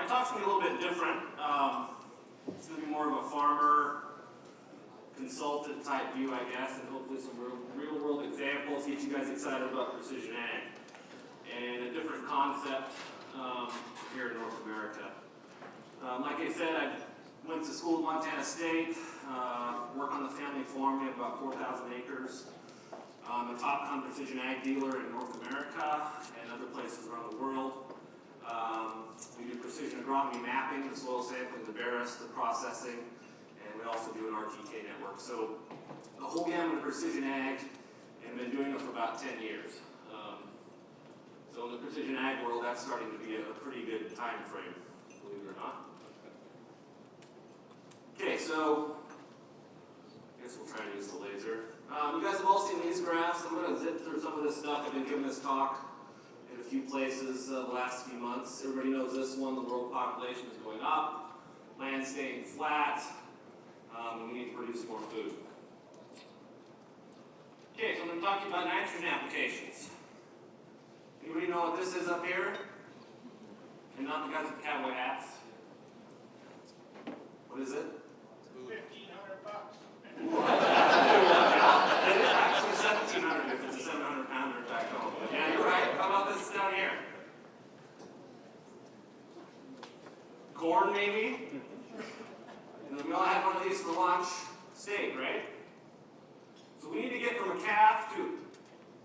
My talk's going to be a little bit different. It's going to be more of a farmer, consultant type view, I guess, and hopefully some real world examples, get you guys excited about precision ag. And a different concept here in North America. Like I said, I went to school at Montana State, work on the family farm. We have about 4,000 acres. I'm a top precision ag dealer in North America and other places around the world. We do precision agronomy mapping, the soil sampling, the Veris, the processing, and we also do an RTK network. So the whole gamut of precision ag, and been doing it for about 10 years. So in the precision ag world, that's starting to be a pretty good time frame, believe it or not. Okay, so I guess we'll try and use the laser. You guys have all seen these graphs. I'm going to zip through some of this stuff. I've been giving this talk in a few places the last few months. Everybody knows this one. The world population is going up, land staying flat, and we need to produce more food. Okay, so I'm going to talk to you about nitrogen applications. Anybody know what this is up here? And not the guys with cowboy hats. What is it? $1,500. Actually, 1,700 if it's a 700-pounder back home. But yeah, you're right. How about this down here? Corn, maybe? And then we all had one of these for lunch. Steak, right? So we need to get from a calf to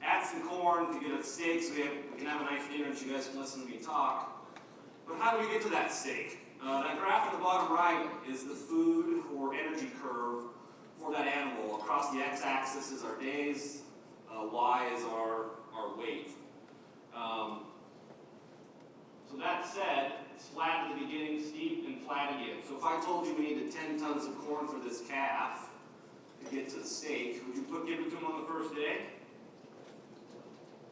add some corn to get a steak so we can have a nice dinner and you guys can listen to me talk. But how do we get to that steak? That graph on the bottom right is the food or energy curve for that animal. Across the x-axis is our days, y is our weight. So that said, it's flat at the beginning, steep, and flat again. So if I told you we needed 10 tons of corn for this calf to get to the steak, would you give it to him on the first day?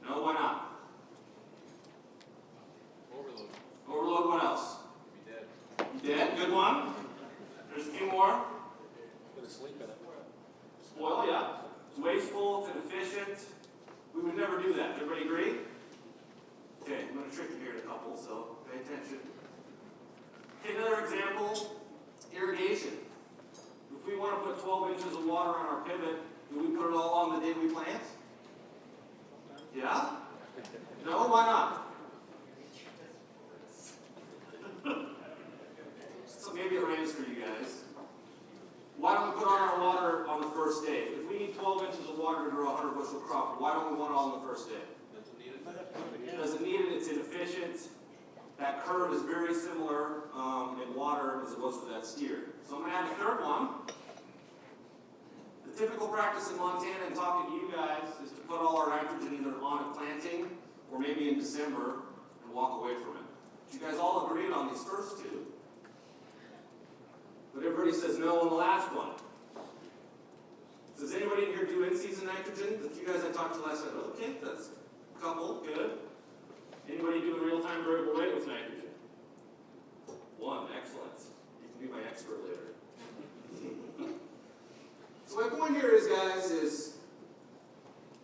No, why not? Overload. Overload, what else? Be dead. You dead? Good one. There's a few more. Put a sleep in it. Spoil, yeah. It's wasteful, it's inefficient. We would never do that. Everybody agree? Okay, I'm going to trick you here in a couple, so pay attention. Okay, another example, irrigation. If we want to put 12 inches of water on our pivot, do we put it all on the day we plant? Yeah? No? Why not? So maybe it rains for you guys. Why don't we put on our water on the first day? If we need 12 inches of water to grow a 100 bushel crop, why don't we want it all on the first day? Doesn't need it. It doesn't need it, it's inefficient. That curve is very similar in water as it was for that steer. So I'm going to add a third one. The typical practice in Montana and talking to you guys is to put all our nitrogen either on at planting or maybe in December and walk away from it. But you guys all agreed on these first two. But everybody says no on the last one. Does anybody in here do in-season nitrogen? The few guys I talked to last night, okay, that's a couple, good. Anybody doing real-time variable rate with nitrogen? One, excellent. You can be my expert later. So my point here is, guys, is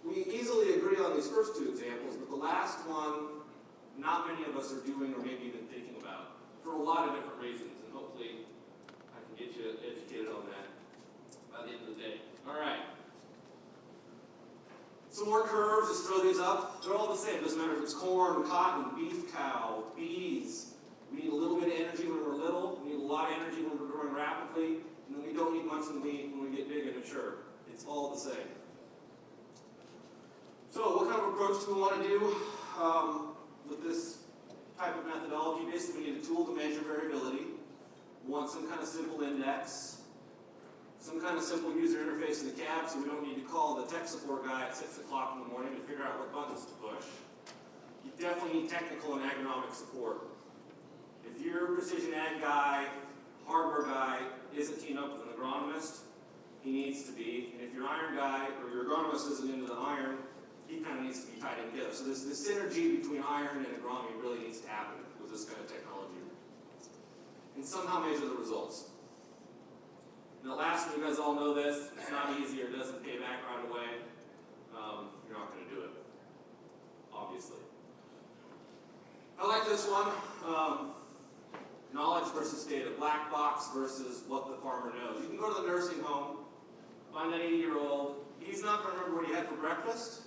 we easily agree on these first two examples, but the last one, not many of us are doing or maybe even thinking about for a lot of different reasons, and hopefully I can get you educated on that by the end of the day. All right. Some more curves, just throw these up. They're all the same. Doesn't matter if it's corn, cotton, beef cow, bees. We need a little bit of energy when we're little. We need a lot of energy when we're growing rapidly. And then we don't need much when we get big and mature. It's all the same. So what kind of approach do we want to do with this type of methodology? Basically, we need a tool to measure variability. We want some kind of simple index. Some kind of simple user interface in the cab so we don't need to call the tech support guy at 6 o'clock in the morning to figure out what buttons to push. You definitely need technical and agronomic support. If your precision ag guy, hardware guy, isn't teamed up with an agronomist, he needs to be. And if your iron guy or your agronomist isn't into the iron, he kind of needs to be tied in together. So this synergy between iron and agronomy really needs to happen with this kind of technology. And somehow measure the results. And the last one, you guys all know this, it's not easy or doesn't pay back right away. You're not going to do it, obviously. I like this one. knowledge versus data, black box versus what the farmer knows. You can go to the nursing home, find that 80-year-old, he's not going to remember what he had for breakfast,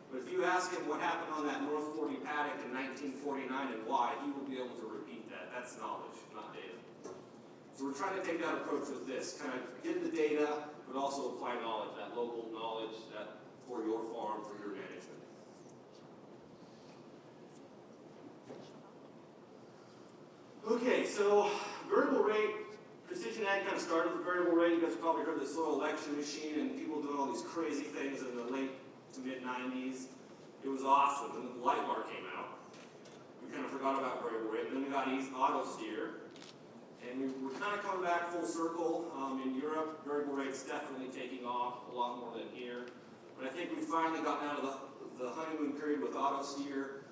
but if you ask him what happened on that North 40 paddock in 1949 and why, he will be able to repeat that. That's knowledge, not data. So we're trying to take that approach with this, kind of get the data, but also apply knowledge, that local knowledge that for your farm, for your management. Okay, so variable rate, precision ag kind of started with variable rate. You guys have probably heard the soil election machine and people doing all these crazy things in the late to mid 90s. It was awesome. And then the light bar came out. We kind of forgot about variable rate. Then we got auto steer. And we're kind of coming back full circle. In Europe, variable rate's definitely taking off a lot more than here. But I think we've finally gotten out of the honeymoon period with auto steer.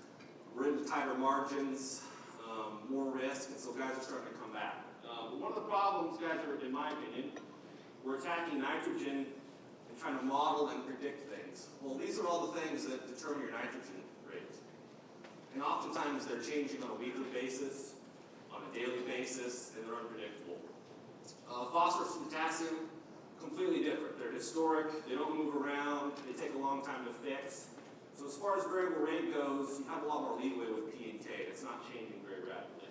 We're into tighter margins. More risk, and so guys are starting to come back. But one of the problems, guys, are, in my opinion, we're attacking nitrogen and trying to model and predict things. Well, these are all the things that determine your nitrogen rate. And oftentimes they're changing on a weekly basis, on a daily basis, and they're unpredictable. Phosphorus and potassium, completely different. They're historic, they don't move around, they take a long time to fix. So as far as variable rate goes, you have a lot more leeway with P and K. It's not changing very rapidly.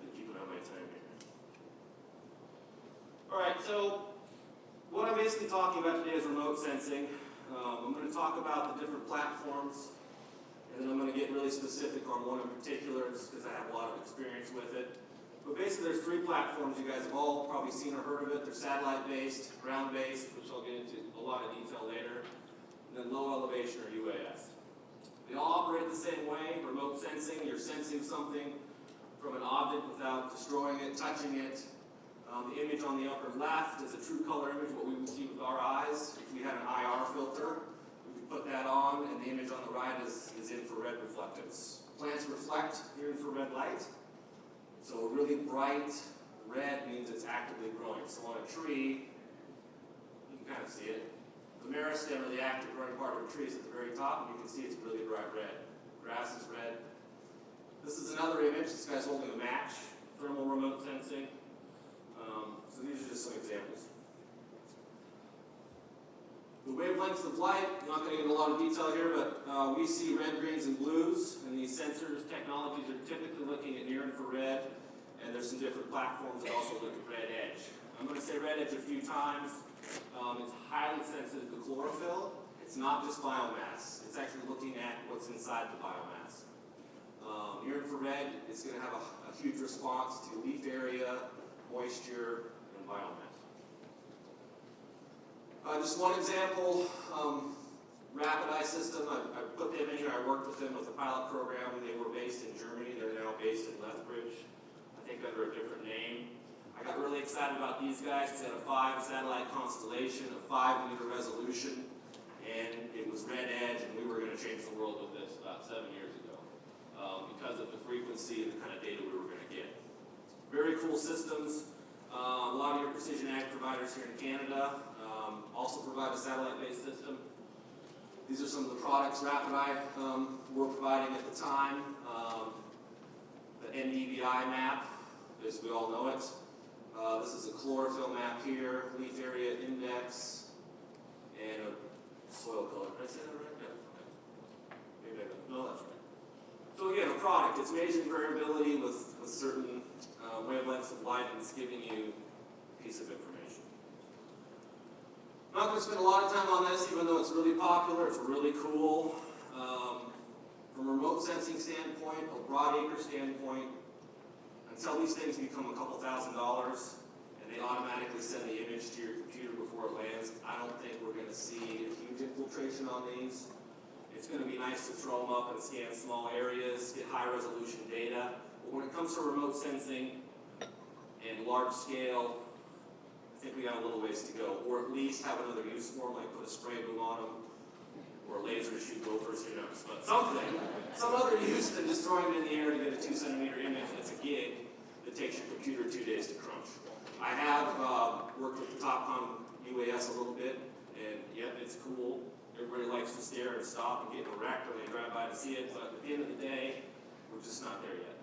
I'm keeping on my time here. All right, so what I'm basically talking about today is remote sensing. I'm going to talk about the different platforms, and then I'm going to get really specific on one in particular, just because I have a lot of experience with it. But basically, there's three platforms. You guys have all probably seen or heard of it. They're satellite-based, ground-based, which I'll get into a lot of detail later, and then low elevation or UAS. They all operate the same way. Remote sensing, you're sensing something from an object without destroying it, touching it. The image on the upper left is a true color image, what we would see with our eyes. If we had an IR filter, we could put that on, and the image on the right is infrared reflectance. Plants reflect your infrared light. So a really bright red means it's actively growing. So on a tree, you can kind of see it. The meristem, or the active growing part of a tree, is at the very top, and you can see it's really bright red. Grass is red. This is another image. This guy's holding a match, thermal remote sensing. So these are just some examples. The wavelengths of light, I'm not going to get into a lot of detail here, but we see red, greens, and blues, and these sensors technologies are typically looking at near infrared, and there's some different platforms that also look at red edge. I'm going to say red edge a few times. It's highly sensitive to chlorophyll. It's not just biomass. It's actually looking at what's inside the biomass. Near infrared is going to have a huge response to leaf area, moisture, and biomass. Just one example, Rapid Eye System, I put them in here. I worked with them with a pilot program. They were based in Germany. They're now based in Lethbridge, I think under a different name. I got really excited about these guys because they had a 5-satellite constellation, a 5-meter resolution, and it was red edge, and we were going to change the world with this about 7 years ago because of the frequency and the kind of data we were going to get. Very cool systems. A lot of your precision ag providers here in Canada also provide a satellite-based system. These are some of the products Rapid Eye were providing at the time. The NDVI map, as we all know it. This is a chlorophyll map here, leaf area index, and a soil color. Did I say that right? Yeah. Maybe I don't. No, that's right. So again, a product. It's measuring variability with certain wavelengths of light, and it's giving you a piece of information. I'm not going to spend a lot of time on this, even though it's really popular. It's really cool. From a remote sensing standpoint, a broad acre standpoint, until these things become a couple $1,000 and they automatically send the image to your computer before it lands, I don't think we're going to see a huge infiltration on these. It's going to be nice to throw them up and scan small areas, get high resolution data. But when it comes to remote sensing and large scale, I think we got a little ways to go, or at least have another use for them, like put a spray boom on them, or a laser shoot gophers, who knows, but something, some other use than just throwing it in the air to get a 2-centimeter image that's a gig that takes your computer 2 days to crunch. I have worked with the TopCon UAS a little bit, and yep, it's cool. Everybody likes to stare and stop and get wrecked when they drive by to see it, but at the end of the day, We're just not there yet.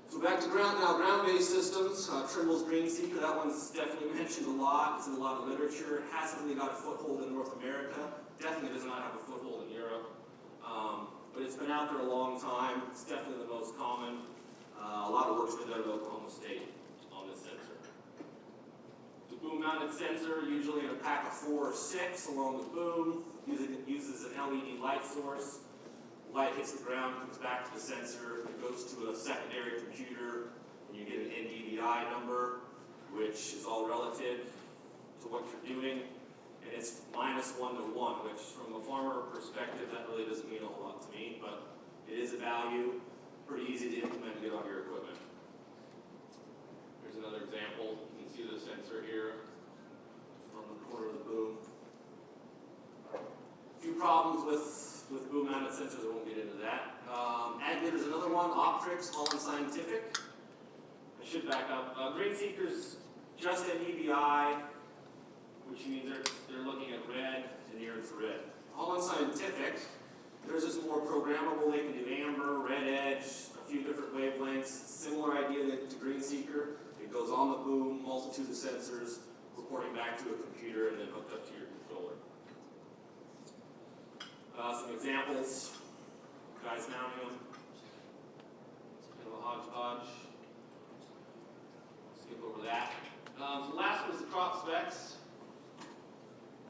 So back to ground-based systems. Trimble's Green Seeker, that one's definitely mentioned a lot. It's in a lot of literature. It hasn't really got a foothold in North America. Definitely does not have a foothold in Europe. But it's been out there a long time. It's definitely the most common. A lot of work's been done at Oklahoma State on this sensor. The boom-mounted sensor, usually in a pack of 4 or 6 along the boom. It uses an LED light source. Light hits the ground, comes back to the sensor, it goes to a secondary computer, and you get an NDVI number, which is all relative to what you're doing, and it's -1 to 1, which from a farmer perspective, that really doesn't mean a whole lot to me, but it is a value, pretty easy to implement and get on your equipment. Here's another example. You can see the sensor here on the corner of the boom. A few problems with boom-mounted sensors, I won't get into that. There's another one, Optrix, Holland Scientific. I should back up. Green Seeker's just NDVI, which means they're looking at red and near infrared. Holland Scientific, theirs is more programmable. They can do amber, red edge, a few different wavelengths. Similar idea to Green Seeker. It goes on the boom, multitude of sensors, reporting back to a computer and then hooked up to your controller. Some examples, guys mounting them, kind of a hodgepodge. Skip over that. So the last one is the crop specs.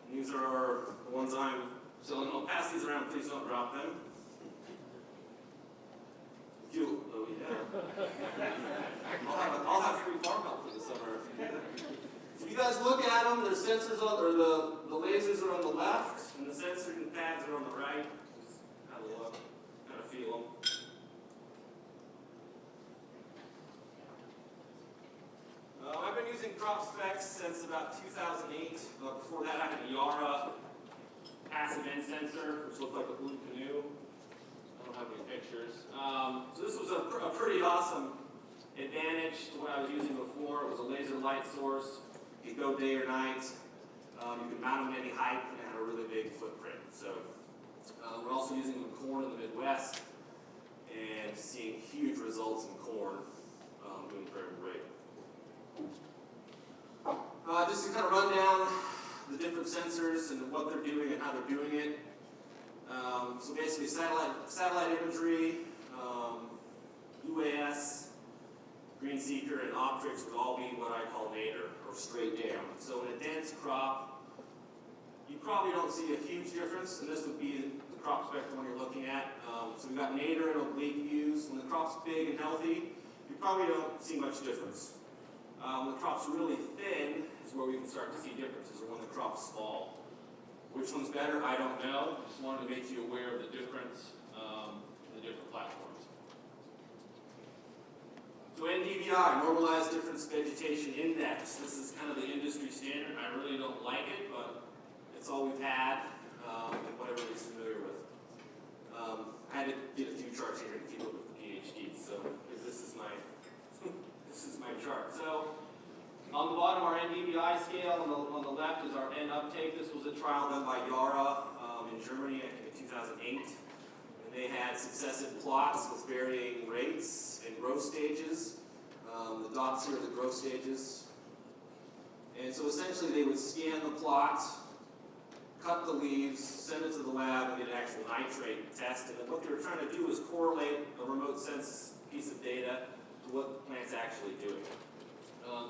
And these are the ones I'm selling. I'll pass these around, please don't drop them. Oh yeah. I'll have free farm help for the summer if you do that. So if you guys look at them, their sensors on, or the lasers are on the left, and the sensor and pads are on the right. Just have a look, kind of feel them. I've been using crop specs since about 2008. Before that, I had a Yara passive end sensor, which looked like a blue canoe. I don't have any pictures. So this was a pretty awesome advantage to what I was using before. It was a laser light source. You could go day or night. You could mount them at any height, and it had a really big footprint. So we're also using them in corn in the Midwest and seeing huge results in corn, doing very great. Just to kind of run down the different sensors and what they're doing and how they're doing it. So basically satellite imagery, UAS, Green Seeker, and Optrix would all be what I call Nadir, or straight down. So in a dense crop, you probably don't see a huge difference, and this would be the crop spectrum you're looking at. So we've got Nadir and Oblique views. When the crop's big and healthy, you probably don't see much difference. When the crop's really thin is where we can start to see differences, or when the crop's small. Which one's better, I don't know. Just wanted to make you aware of the difference in the different platforms. So NDVI, Normalized Difference Vegetation Index. This is kind of the industry standard. I really don't like it, but it's all we've had and what everybody's familiar with. I had to get a few charts here to keep up with the PhD, so this is my chart. So on the bottom, our NDVI scale. On the left is our N uptake. This was a trial done by Yara in Germany, I think in 2008. And they had successive plots with varying rates and growth stages. The dots here are the growth stages. And so essentially they would scan the plot, cut the leaves, send it to the lab, and get an actual nitrate test. And then what they were trying to do is correlate a remote sense piece of data to what the plant's actually doing.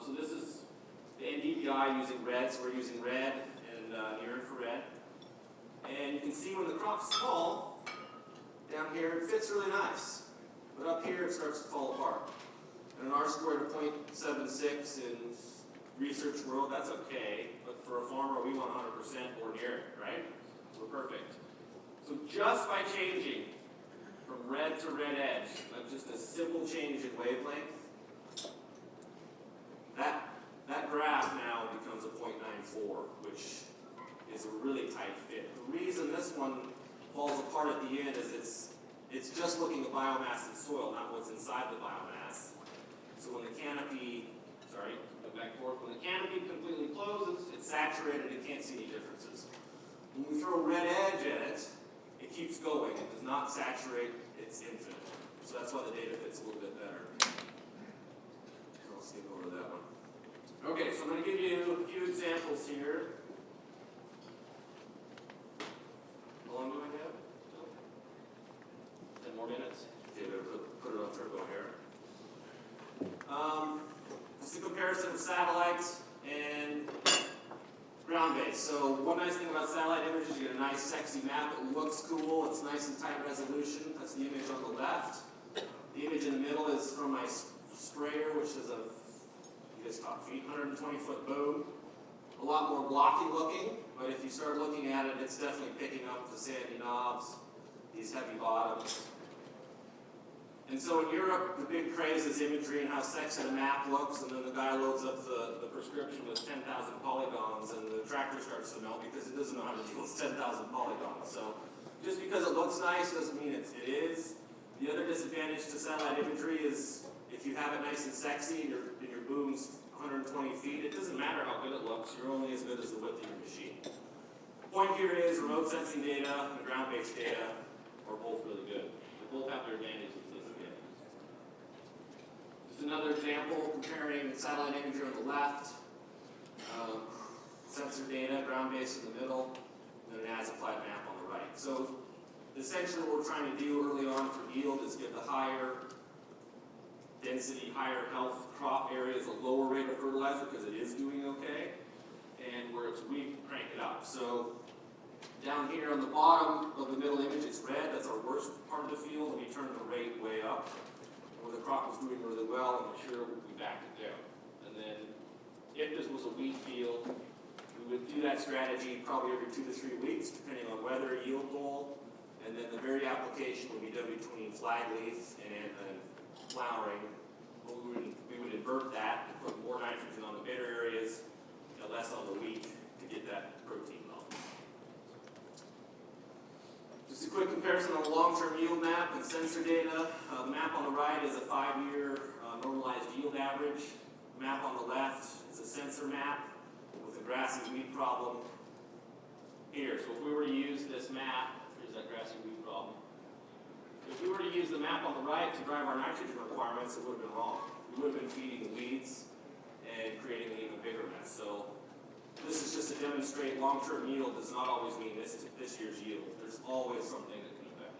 So this is the NDVI using red, so we're using red and near infrared. And you can see when the crop's small, down here it fits really nice. But up here it starts to fall apart. And an R-squared of 0.76 in research world, that's okay. But for a farmer, we want 100% or near it, right? So we're perfect. So just by changing from red to red edge, like just a simple change in wavelength, that graph now becomes a 0.94, which is a really tight fit. The reason this one falls apart at the end is it's just looking at biomass in soil, not what's inside the biomass. So when the canopy, go back and forth, when the canopy completely closes, it's saturated, it can't see any differences. When we throw red edge at it, it keeps going, it does not saturate, it's infinite. So that's why the data fits a little bit better. So I'll skip over that one. Okay, so I'm going to give you a few examples here. How long do I have? 10 more minutes? Okay, better put it on turbo here. Just a comparison of satellites and ground-based. So one nice thing about satellite images, you get a nice sexy map. It looks cool. It's nice and tight resolution. That's the image on the left. The image in the middle is from my sprayer, which is a, you guys talk feet, 120-foot boom. A lot more blocky looking, but if you start looking at it, it's definitely picking up the sandy knobs, these heavy bottoms. And so in Europe, the big craze is imagery and how sexy the map looks, and then the guy loads up the prescription with 10,000 polygons, and the tractor starts to melt because it doesn't know how to deal with 10,000 polygons. So just because it looks nice doesn't mean it is. The other disadvantage to satellite imagery is if you have it nice and sexy and your boom's 120 feet, it doesn't matter how good it looks, you're only as good as the width of your machine. The point here is remote sensing data and ground-based data are both really good. They both have their advantages and disadvantages. Just another example, comparing satellite imagery on the left, sensor data, ground-based in the middle, and then an as-applied map on the right. So essentially what we're trying to do early on for yield is give the higher density, higher health crop areas a lower rate of fertilizer because it is doing okay, and where it's weak, crank it up. So down here on the bottom of the middle image, it's red. That's our worst part of the field, and we turn the rate way up. Where the crop was doing really well, and we're sure we backed it down. And then if this was a wheat field, we would do that strategy probably every 2 to 3 weeks, depending on weather, yield goal, and then the very application would be done between flag leaf and flowering. We would invert that and put more nitrogen on the bitter areas and less on the wheat to get that protein level. Just a quick comparison on the long-term yield map and sensor data. The map on the right is a 5-year normalized yield average. The map on the left is a sensor map with a grassy weed problem here. So if we were to use this map, here's that grassy weed problem. If we were to use the map on the right to drive our nitrogen requirements, it would have been wrong. We would have been feeding the weeds and creating an even bigger mess. So this is just to demonstrate long-term yield does not always mean this year's yield. There's always something that can affect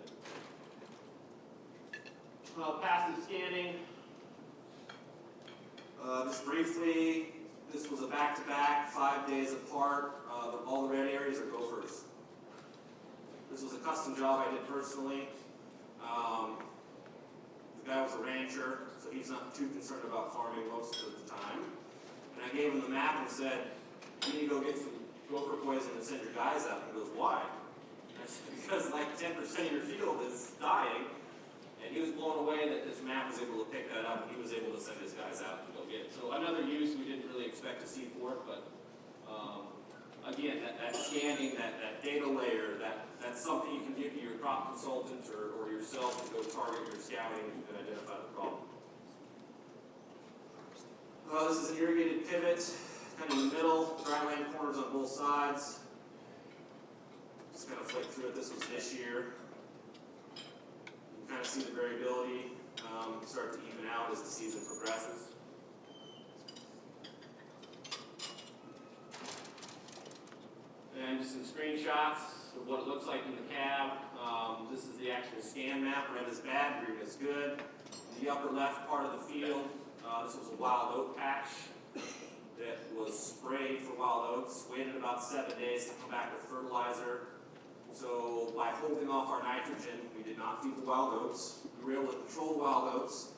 it. Passive scanning. Just briefly, this was a back-to-back, 5 days apart. All the red areas are gophers. This was a custom job I did personally. The guy was a rancher, so he's not too concerned about farming most of the time. And I gave him the map and said, you need to go get some gopher poison and send your guys out. He goes, why? I said, because like 10% of your field is dying. And he was blown away that this map was able to pick that up, and he was able to send his guys out to go get it. So another use we didn't really expect to see for it, but again, that scanning, that data layer, that's something you can give to your crop consultant or yourself to go target your scouting and identify the problem. This is an irrigated pivot, kind of in the middle, dry land corners on both sides. Just kind of flick through it. This was this year. You can kind of see the variability start to even out as the season progresses. And just some screenshots of what it looks like in the cab. This is the actual scan map. Red is bad, green is good. In the upper left part of the field, this was a wild oat patch that was sprayed for wild oats. Waited about 7 days to come back with fertilizer. So by holding off our nitrogen, we did not feed the wild oats. We were able to control the wild oats,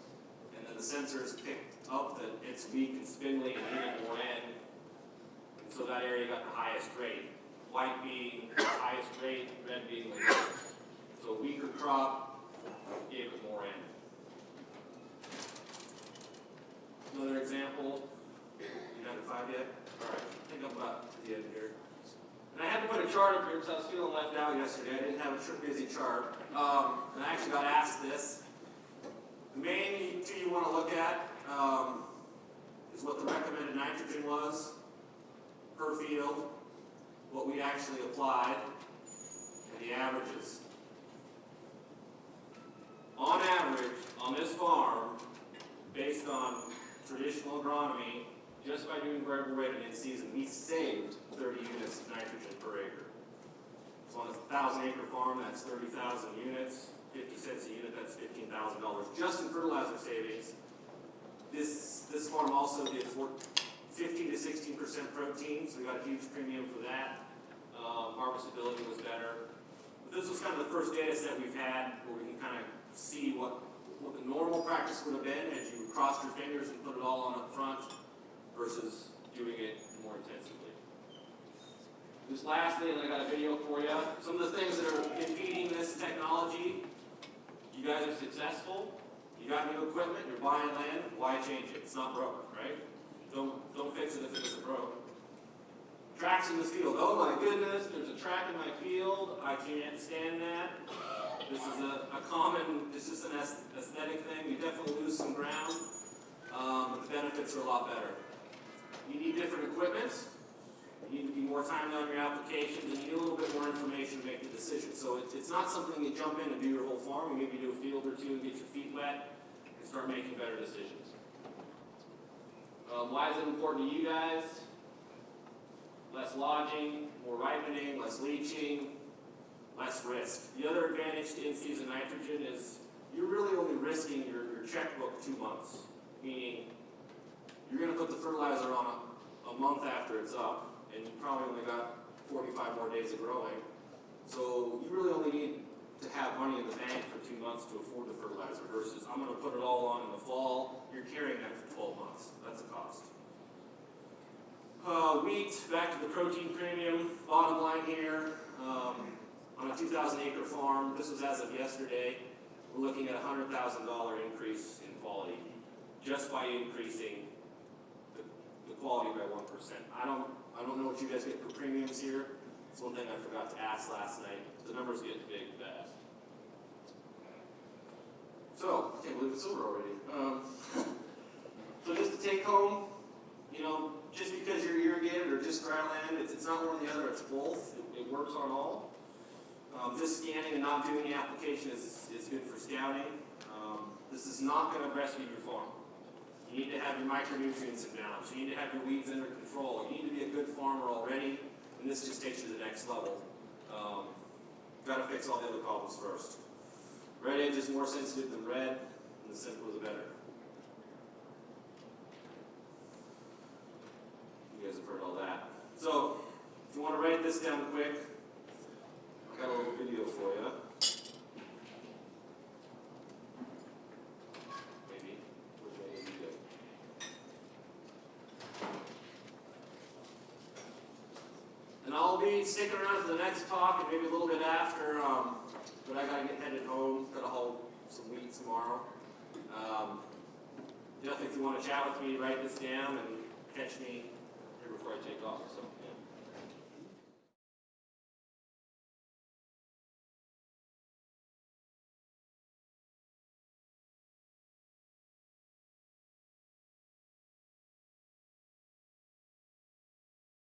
and then the sensors picked up that it's weak and spindly and needed more N. And so that area got the highest rate. White being the highest rate, red being the lowest. So weaker crop gave it more N. Another example. You down to 5 yet? All right, I think I'm about to the end here. And I had to put a chart up here because I was feeling left out yesterday. I didn't have a busy chart. And I actually got asked this. The main two you want to look at is what the recommended nitrogen was per field, what we actually applied, and the averages. on average, on this farm, based on traditional agronomy, just by doing variable rating in season, we saved 30 units of nitrogen per acre. So on a 1,000-acre farm, that's 30,000 units, 50 cents a unit, that's $15,000 just in fertilizer savings. This farm also did 15 to 16% protein, so we got a huge premium for that. Harvestability was better. But this was kind of the first data set we've had where we can kind of see what the normal practice would have been as you crossed your fingers and put it all on up front versus doing it more intensively. Just lastly, and I got a video for you, some of the things that are impeding this technology. You guys are successful, you got new equipment, you're buying land, why change it? It's not broke, right? Don't fix it if it isn't broke. Tracks in this field. Oh my goodness, there's a track in my field. I can't stand that. This is a common, it's just an aesthetic thing. You definitely lose some ground, but the benefits are a lot better. You need different equipment. You need to be more timely on your applications, and you need a little bit more information to make the decision. So it's not something you jump in and do your whole farm. You maybe do a field or two and get your feet wet and start making better decisions. Why is it important to you guys? Less lodging, more ripening, less leaching, less risk. The other advantage to in-season nitrogen is you're really only risking your checkbook 2 months, meaning you're going to put the fertilizer on a month after it's up, and you probably only got 45 more days of growing. So you really only need to have money in the bank for 2 months to afford the fertilizer versus I'm going to put it all on in the fall. You're carrying that for 12 months. That's a cost. Wheat, back to the protein premium. Bottom line here, on a 2,000-acre farm, this was as of yesterday, we're looking at a $100,000 increase in quality just by increasing the quality by 1%. I don't know what you guys get for premiums here. It's one thing I forgot to ask last night. The numbers get big fast. So, I can't believe it's over already. So just to take home, you know, just because you're irrigated or just dry land, it's not one or the other, it's both. It works on all. Just scanning and not doing the application is good for scouting. This is not going to breastfeed your farm. You need to have your micronutrients in balance. You need to have your weeds under control. You need to be a good farmer already, and this just takes you to the next level. Got to fix all the other problems first. Red edge is more sensitive than red, and the simpler the better. You guys have heard all that. So, if you want to write this down quick, I got a little video for you. Maybe. Which way did you go? And I'll be sticking around for the next talk and maybe a little bit after, but I got to get headed home. Got to haul some wheat tomorrow. Definitely, if you want to chat with me, write this down and catch me here before I take off. So.